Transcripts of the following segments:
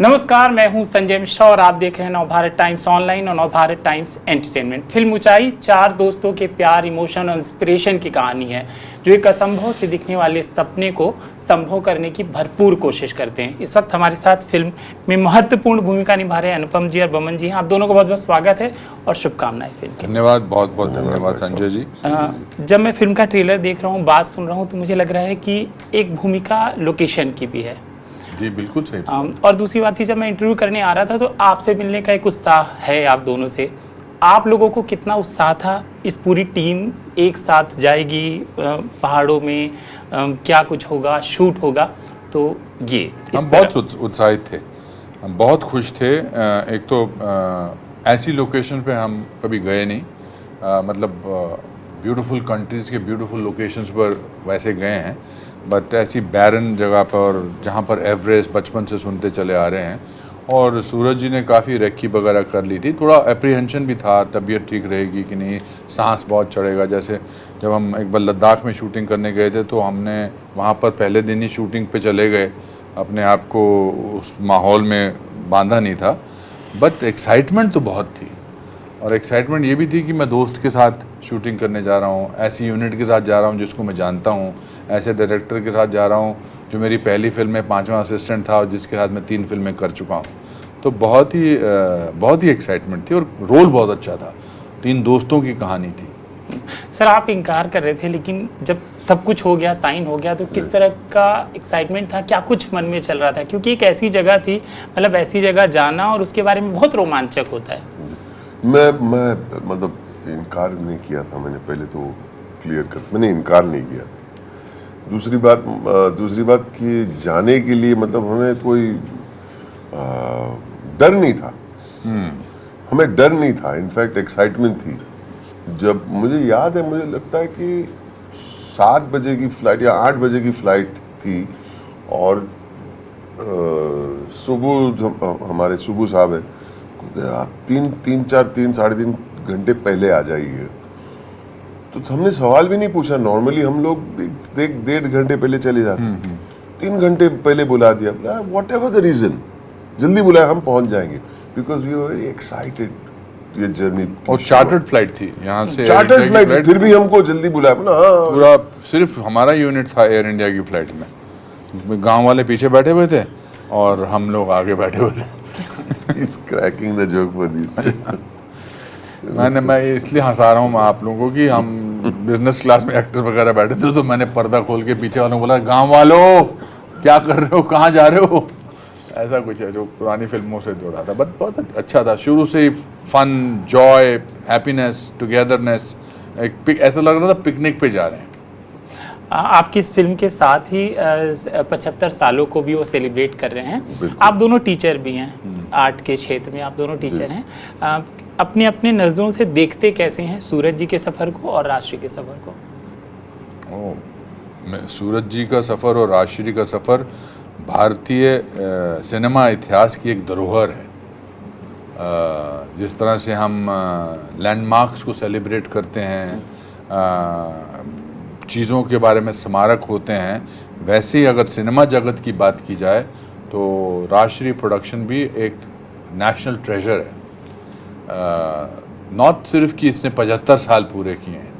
नमस्कार, मैं हूं संजय मिश्रा और आप देख रहे हैं नवभारत टाइम्स ऑनलाइन और नवभारत टाइम्स एंटरटेनमेंट। फिल्म ऊंचाई चार दोस्तों के प्यार, इमोशन और इंस्पिरेशन की कहानी है जो एक असंभव से दिखने वाले सपने को संभव करने की भरपूर कोशिश करते हैं। इस वक्त हमारे साथ फिल्म में महत्वपूर्ण भूमिका निभा रहे हैं अनुपम जी और बमन जी हैं। आप दोनों को बहुत बहुत स्वागत है और शुभकामनाएं फिल्म की। धन्यवाद, बहुत बहुत धन्यवाद संजय जी। जब मैं फिल्म का ट्रेलर देख रहा हूँ, बात सुन रहा हूँ, तो मुझे लग रहा है कि एक भूमिका लोकेशन की भी है। जी बिल्कुल सही। और दूसरी बात थी, जब मैं इंटरव्यू करने आ रहा था तो आपसे मिलने का एक उत्साह है आप दोनों से। आप लोगों को कितना उत्साह था इस पूरी टीम एक साथ जाएगी पहाड़ों में, क्या कुछ होगा, शूट होगा, तो ये हम बहुत उत्साहित थे, हम बहुत खुश थे। एक तो ऐसी लोकेशन पे हम कभी गए नहीं, मतलब ब्यूटीफुल कंट्रीज़ के ब्यूटीफुल लोकेशंस पर वैसे गए हैं, बट ऐसी बैरन जगह पर जहाँ पर एवरेस्ट बचपन से सुनते चले आ रहे हैं। और सूरज जी ने काफ़ी रेक्की वगैरह कर ली थी, थोड़ा अप्रीहेंशन भी था, तबीयत ठीक रहेगी कि नहीं, सांस बहुत चढ़ेगा। जैसे जब हम एक बार लद्दाख में शूटिंग करने गए थे तो हमने वहाँ पर पहले दिन ही शूटिंग पे चले गए, अपने आप को उस माहौल में बांधा नहीं था, बट एक्साइटमेंट तो बहुत थी। और एक्साइटमेंट ये भी थी कि मैं दोस्त के साथ शूटिंग करने जा रहा हूँ, ऐसी यूनिट के साथ जा रहा हूँ जिसको मैं जानता हूँ, ऐसे डायरेक्टर के साथ जा रहा हूँ जो मेरी पहली फिल्म में 5वां असिस्टेंट था और जिसके साथ मैं 3 फिल्में कर चुका हूँ। तो बहुत ही एक्साइटमेंट थी और रोल बहुत अच्छा था। 3 दोस्तों की कहानी थी। सर, आप इनकार कर रहे थे, लेकिन जब सब कुछ हो गया, साइन हो गया, तो किस तरह का एक्साइटमेंट था, क्या कुछ मन में चल रहा था? क्योंकि एक ऐसी जगह थी, मतलब ऐसी जगह जाना और उसके बारे में बहुत रोमांचक होता है। मैं मतलब इनकार नहीं किया था, मैंने पहले तो क्लियर कर, मैंने इनकार नहीं किया। दूसरी बात कि जाने के लिए मतलब हमें कोई डर नहीं था, हमें डर नहीं था, इनफैक्ट एक्साइटमेंट थी। जब मुझे याद है, मुझे लगता है कि 7 बजे की फ्लाइट या 8 बजे की फ्लाइट थी और सुबह हमारे सुबह साहब है, आप 3 घंटे पहले आ जाइए। तो हमने सवाल भी नहीं पूछा, नॉर्मली हम लोग 1.5 घंटे पहले चले जाते, 3 घंटे पहले बुला दिया, वॉट एवर द रीजन, जल्दी बुलाया, हम पहुंच जाएंगे, because we were very excited. ये जर्नी और चार्टर्ड फ्लाइट थी यहाँ से, चार्टर्ड फ्लाइट, फिर भी हमको जल्दी बुलाया ना। पूरा सिर्फ हमारा यूनिट था एयर इंडिया की फ्लाइट में, गांव वाले पीछे बैठे हुए थे और हम लोग आगे बैठे हुए थे। He's cracking the joke for this. मैं इसलिए हंसा रहा हूँ आप लोगों को कि हम बिजनेस क्लास में एक्टर्स वगैरह बैठे थे, तो मैंने पर्दा खोल के पीछे वालों को बोला, गांव वालों क्या कर रहे हो, कहाँ जा रहे हो, ऐसा कुछ है जो पुरानी फिल्मों से जुड़ा था। बट बहुत अच्छा था, शुरू से ही फन, जॉय, हैप्पीनेस, टुगेदरनेस, ऐसा लग रहा था पिकनिक पे जा रहे हैं। आपकी इस फिल्म के साथ ही 75 सालों को भी वो सेलिब्रेट कर रहे हैं। आप दोनों टीचर भी हैं, आर्ट के क्षेत्र में आप दोनों टीचर हैं। अपने अपने नज़रों से देखते कैसे हैं सूरज जी के सफ़र को और राजश्री के सफ़र को? सूरज जी का सफ़र और राजश्री का सफ़र भारतीय सिनेमा इतिहास की एक धरोहर है। जिस तरह से हम लैंडमार्क्स को सेलिब्रेट करते हैं, चीज़ों के बारे में स्मारक होते हैं, वैसे ही अगर सिनेमा जगत की बात की जाए तो राजश्री प्रोडक्शन भी एक नेशनल ट्रेजर है। नॉट सिर्फ कि इसने 75 साल पूरे किए हैं,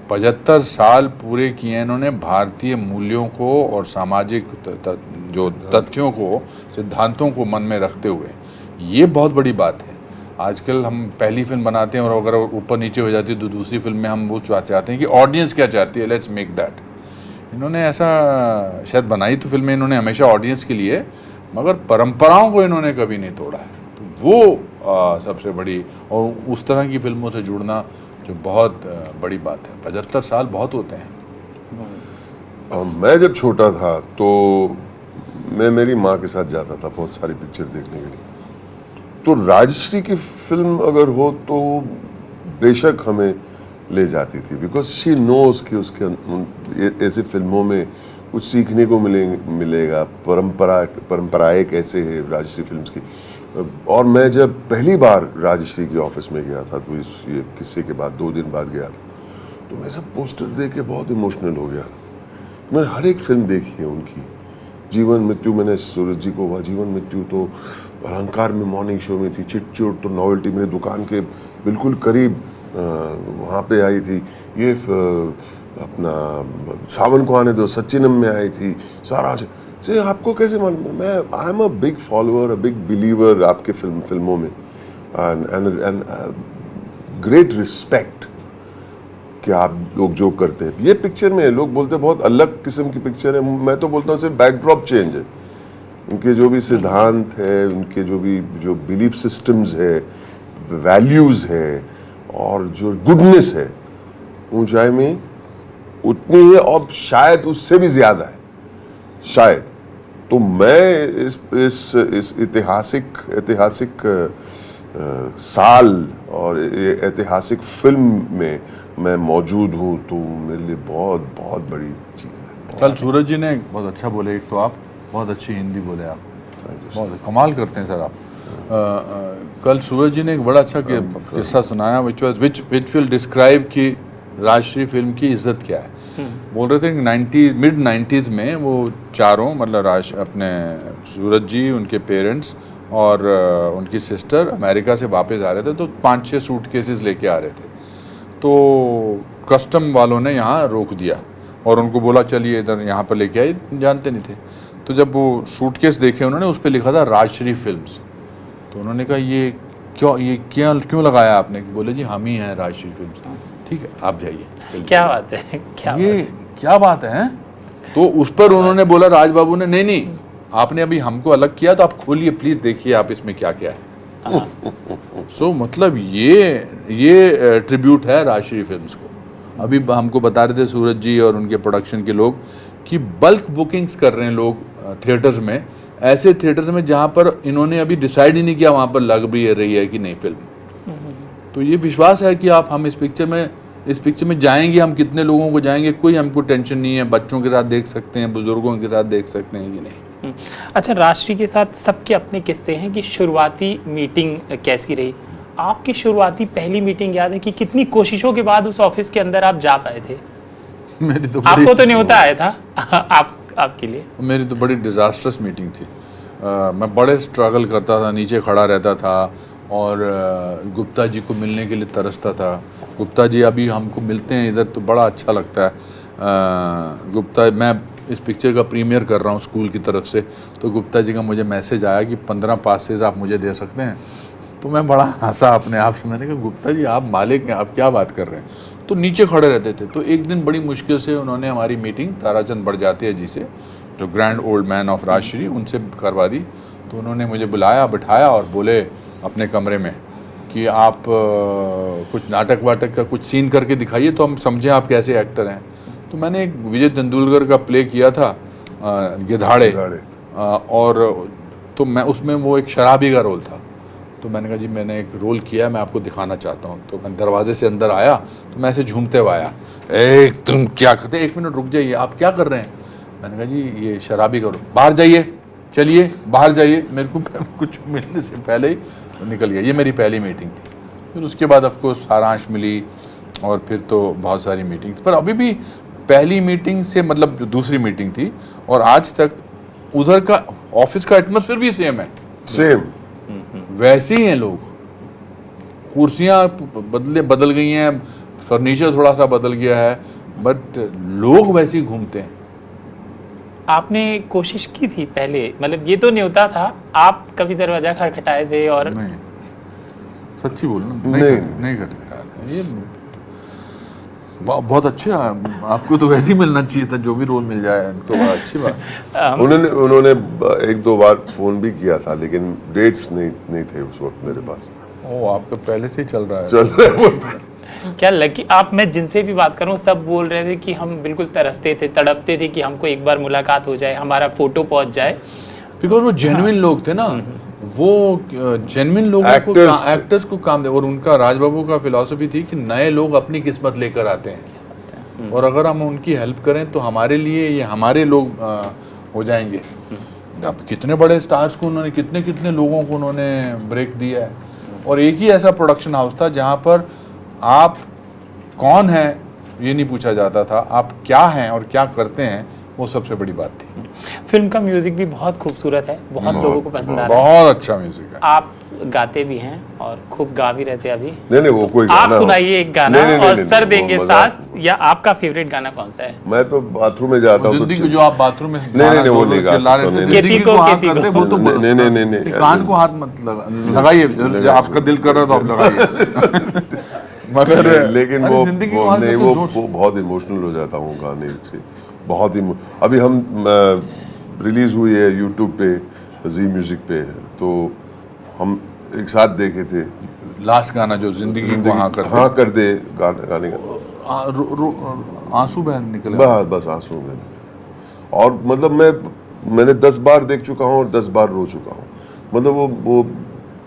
75 साल पूरे किए हैं इन्होंने भारतीय मूल्यों को और सामाजिक जो तथ्यों को, सिद्धांतों को मन में रखते हुए। ये बहुत बड़ी बात है। आजकल हम पहली फिल्म बनाते हैं और अगर ऊपर नीचे हो जाती है तो दूसरी फिल्म में हम वो चाहते हैं कि ऑडियंस क्या चाहती है, लेट्स मेक दैट। इन्होंने ऐसा शायद बनाई तो फिल्में इन्होंने हमेशा ऑडियंस के लिए, मगर परंपराओं को इन्होंने कभी नहीं तोड़ा है। तो वो सबसे बड़ी, और उस तरह की फिल्मों से जुड़ना जो बहुत बड़ी बात है। 75 साल बहुत होते हैं। मैं जब छोटा था तो मैं मेरी माँ के साथ जाता था बहुत सारी पिक्चर देखने के लिए। तो राजश्री की फिल्म अगर हो तो बेशक हमें ले जाती थी, बिकॉज शी नोज कि उसके ऐसी फिल्मों में कुछ सीखने को मिलेगा, परंपराएं कैसे है राजश्री फिल्म्स की। और मैं जब पहली बार राजश्री के ऑफिस में गया था, तो ये किस्से के बाद 2 दिन बाद गया था, तो मैं सब पोस्टर देख के बहुत इमोशनल हो गया था। मैंने हर एक फिल्म देखी है उनकी, जीवन मृत्यु मैंने सूरज जी को हुआ, जीवन मृत्यु तो अहंकार में मॉर्निंग शो में थी, चिटचोट तो नॉवेल्टी मेरी दुकान के बिल्कुल करीब वहाँ पे आई थी, ये अपना सावन को आने दो सचिनम में आई थी, सारा से आपको कैसे मालूम? मैं I am a big follower, a big believer आपके फिल्मों में, एंड ग्रेट रिस्पेक्ट कि आप लोग जो करते हैं। ये पिक्चर में लोग बोलते हैं बहुत अलग किस्म की पिक्चर है, मैं तो बोलता हूँ सिर्फ बैकड्रॉप चेंज है। उनके जो भी सिद्धांत है, उनके जो बिलीफ सिस्टम्स है, वैल्यूज़ है और जो गुडनेस है, ऊंचाई में उतनी है और शायद उससे भी ज़्यादा है शायद। तो मैं इस ऐतिहासिक साल और ऐतिहासिक फिल्म में मैं मौजूद हूँ, तो मेरे लिए बहुत बहुत बड़ी चीज़ है। कल सूरज जी ने बहुत अच्छा बोले, एक तो आप बहुत अच्छी हिंदी बोले, आप बहुत कमाल करते हैं सर आप। कल सूरज जी ने एक बड़ा अच्छा किस्सा सुनाया विच विल डिस्क्राइब कि राजश्री फिल्म की इज्जत क्या है। बोल रहे थे कि मिड 90s में वो चारों, मतलब अपने सूरज जी, उनके पेरेंट्स और उनकी सिस्टर अमेरिका से वापस आ रहे थे, तो 5-6 सूटकेसेस लेके आ रहे थे। तो कस्टम वालों ने यहाँ रोक दिया और उनको बोला चलिए इधर यहाँ पर लेके आए, जानते नहीं थे। तो जब वो सूटकेस देखे उन्होंने, उस पर लिखा था राजश्री फिल्म्स। तो उन्होंने कहा ये क्यों लगाया आपने? बोले जी हम ही हैं राजश्री फिल्म्स। ठीक है आप जाइए। क्या बात है, क्या बात है? तो उस पर उन्होंने बोला, राज बाबू ने, नहीं आपने अभी हमको अलग किया तो आप खोलिए प्लीज, देखिए आप इसमें क्या क्या है। सो मतलब ये ट्रिब्यूट है राजश्री फिल्म्स को। अभी हमको बता रहे थे सूरज जी और उनके प्रोडक्शन के लोग कि बल्क बुकिंग्स कर रहे हैं लोग थिएटर्स में, ऐसे थिएटर्स में जहां पर इन्होंने अभी डिसाइड ही नहीं किया वहां पर लग भी रही है कि नहीं फिल्म। तो ये विश्वास है कि आप हम इस पिक्चर में जाएंगे, हम कितने लोगों को जाएंगे, कोई हमको टेंशन नहीं है, बच्चों के साथ देख सकते हैं, बुजुर्गों के साथ देख सकते हैं कि नहीं। अच्छा, राजश्री के साथ सबके अपने किस्से हैं कि शुरुआती मीटिंग कैसी रही? आपकी शुरुआती पहली मीटिंग याद है कि कितनी कोशिशों के बाद उस ऑफिस के अंदर आप जा पाए थे? मेरी तो आपको तो न्योता आया था आपके लिए। मेरी तो बड़ी डिजास्टर्स मीटिंग थी। मैं बड़े स्ट्रगल करता था, नीचे खड़ा रहता था और गुप्ता जी को मिलने के लिए तरसता था। गुप्ता जी अभी हमको मिलते हैं इधर तो बड़ा अच्छा लगता है। गुप्ता, मैं इस पिक्चर का प्रीमियर कर रहा हूँ स्कूल की तरफ से, तो गुप्ता जी का मुझे मैसेज आया कि 15 पासेस आप मुझे दे सकते हैं। तो मैं बड़ा हंसा अपने आप से, मैंने कहा गुप्ता जी आप मालिक हैं, आप क्या बात कर रहे हैं। तो नीचे खड़े रहते थे। तो एक दिन बड़ी मुश्किल से उन्होंने हमारी मीटिंग ताराचंद बड़जात्या जी से, जो grand old man of Rajshri, उनसे करवा दी। तो उन्होंने मुझे बुलाया, बिठाया और बोले अपने कमरे में कि आप कुछ नाटक वाटक का कुछ सीन करके दिखाइए तो हम समझें आप कैसे एक्टर हैं। तो मैंने एक विजय तेंदुलकर का प्ले किया था गिधाड़े, और तो मैं उसमें वो एक शराबी का रोल था। तो मैंने कहा जी मैंने एक रोल किया है, मैं आपको दिखाना चाहता हूँ। तो मैं दरवाजे से अंदर आया तो मैं ऐसे झूमते हुए आया, तुम क्या करते, 1 मिनट रुक जाइए, आप क्या कर रहे हैं? मैंने कहा जी ये शराबी का रोल, बाहर जाइए, चलिए बाहर जाइए। मेरे को कुछ मिलने से पहले ही निकल गया। ये मेरी पहली मीटिंग थी। फिर उसके बाद ऑफकोर्स सारांश मिली और फिर तो बहुत सारी मीटिंग, पर अभी भी पहली मीटिंग से मतलब जो दूसरी मीटिंग थी और आज तक उधर का ऑफिस का एटमॉस्फेयर भी सेम है, सेम वैसे ही हैं लोग। कुर्सियाँ बदल गई हैं, फर्नीचर थोड़ा सा बदल गया है, बट लोग वैसे ही घूमते हैं। आपने कोशिश की थी पहले, मतलब ये तो न्योता था, आप कभी दरवाजा खटखटाए थे? और नहीं, सच्ची बोलूं नहीं खटखटाया। ये बहुत अच्छे, आपको तो वैसे ही मिलना चाहिए था, जो भी रोल मिल जाए उनको, बड़ा अच्छी बात। उन्होंने 1-2 बार फोन भी किया था, लेकिन डेट्स नहीं थे उस वक्त मेरे पास। आपका पहले से ही चल रहा है। क्या लकी आप, मैं जिनसे भी बात करूं सब बोल रहे थे कि हम बिल्कुल तरसते थे, तड़पते थे कि हमको एक बार मुलाकात हो जाए, हमारा फोटो पहुंच जाए। बिकॉज वो जेन्युइन लोग थे ना, वो जेन्युइन लोगों को, एक्टर्स को काम दे। और उनका, राजबाबू का फिलॉसफी थी कि नए लोग अपनी किस्मत लेकर आते हैं और अगर हम उनकी हेल्प करें तो हमारे लिए ये हमारे लोग हो जाएंगे। अब कितने बड़े स्टार्स को उन्होंने, कितने लोगों को उन्होंने ब्रेक दिया है। और एक ही ऐसा प्रोडक्शन हाउस था जहाँ पर आप कौन हैं ये नहीं पूछा जाता था, आप क्या हैं और क्या करते हैं वो सबसे बड़ी बात थी। फिल्म का म्यूजिक भी बहुत खूबसूरत है, बहुत लोगों को पसंद आ रहा है। बहुत अच्छा म्यूजिक है। आप गाते भी हैं और खूब गा भी रहते हैं अभी। नहीं वो कोई आप गाना हो। सुनाइए एक गाना नहीं, और नहीं, सर नहीं, देंगे वो मजाक। साथ। या आपका फेवरेट गाना कौन सा है? मैं तो बाथरूम में जाता हूँ तो जिंदगी जो आप बाथरूम में नहीं, वो नहीं गा चिल्ला रहे सकता, थे, नहीं, जिंदगी नहीं। को हाँ खेती कर दे, को। वो तो नहीं, कान को हाथ मत लगाइए, आपका दिल कर रहा है तो आप लगाइए। मगर लेकिन अरे वो जिंदगी वो को हाथ नहीं कर दे, वो बहुत इमोशनल हो जाता हूँ गाने से, बहुत ही। अभी हम रिलीज हुई है यूट्यूब पे, जी म्यूजिक पे, तो हम एक साथ देखे थे। लास्ट गाना जो जिंदगी को हाँ कर दे गाने का आंसू बहन निकले। बस आंसू में। और मतलब मैंने 10 बार देख चुका हूँ और 10 बार रो चुका हूँ। मतलब वो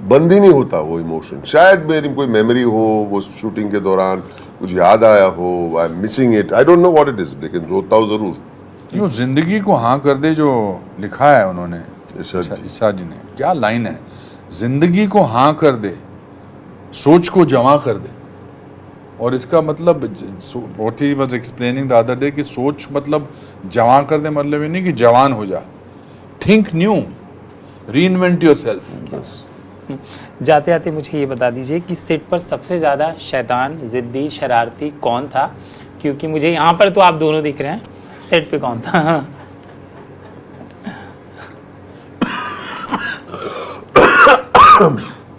बंद ही नहीं होता वो इमोशन। शायद मेरी कोई मेमोरी हो, वो शूटिंग के दौरान कुछ याद आया हो, I am missing it, I don't know what it is, लेकिन रोता हूँ जरूर। यो जिंदगी को हाँ कर दे जो लिखा है उन्होंने, इरशाद जी ने, क्या लाइन है, जिंदगी को हाँ कर दे, सोच को जमा कर दे। और इसका मतलब what he was explaining the other day कि सोच मतलब जमा कर दे, मतलब ये नहीं कि जवान हो जा। Think new, reinvent yourself. बस जाते आते मुझे ये बता दीजिए कि सेट पर सबसे ज़्यादा शैतान, जिद्दी, शरारती कौन था? क्योंकि मुझे यहाँ पर तो आप दोनों दिख रहे हैं, सेट पे कौन था?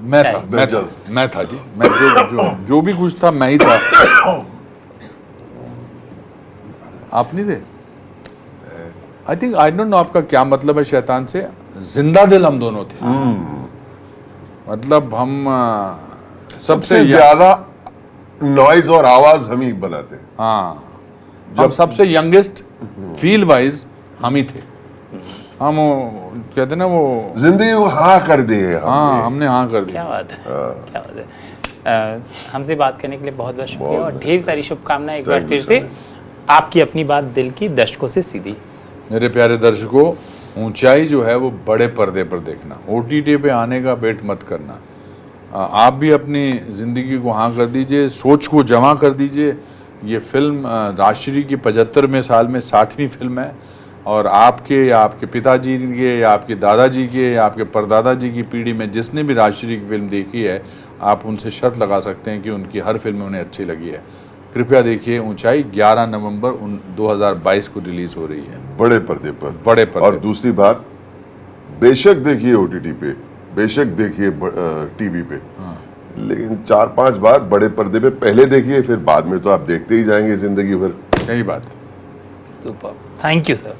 मैं था जी, मैं जो भी कुछ था मैं ही था। आप नहीं थे? I think, I don't know आपका क्या मतलब है शैतान से। जिंदा दिल हम दोनों थे। मतलब हम सबसे ज्यादा नॉइज और आवाज हम ही बनाते हैं। हाँ, हम सबसे यंगेस्ट फील वाइज हम ही थे। हम कहते ना वो जिंदगी को हाँ कर दी है हाँ, हमने हाँ कर दिया। क्या बात है, क्या बात है। हमसे बात करने के लिए बहुत बहुत शुक्रिया और ढेर सारी शुभकामनाएं एक बार फिर से। आपकी अपनी बात दिल की दर्शकों से सीधी। मेरे प्यारे दर्शकों, ऊंचाई जो है वो बड़े पर्दे पर देखना, OTT पे आने का वेट मत करना। आप भी अपनी ज़िंदगी को हाँ कर दीजिए, सोच को जमा कर दीजिए। ये फिल्म राजश्री की 75वें साल में 60वीं फिल्म है और आपके या आपके पिताजी के या आपके दादाजी के या आपके परदादा जी की पीढ़ी में जिसने भी राजश्री की फिल्म देखी है, आप उनसे शर्त लगा सकते हैं कि उनकी हर फिल्म उन्हें अच्छी लगी है। कृपया देखिए ऊंचाई, 11 नवंबर 2022 को रिलीज हो रही है बड़े पर्दे पर। बड़े पर्दे। और दूसरी बात, बेशक देखिए OTT पे, बेशक देखिए टीवी पे, लेकिन 4-5 बार बड़े पर्दे पे पहले देखिए, फिर बाद में तो आप देखते ही जाएंगे जिंदगी भर। यही बात है। Super, thank you sir.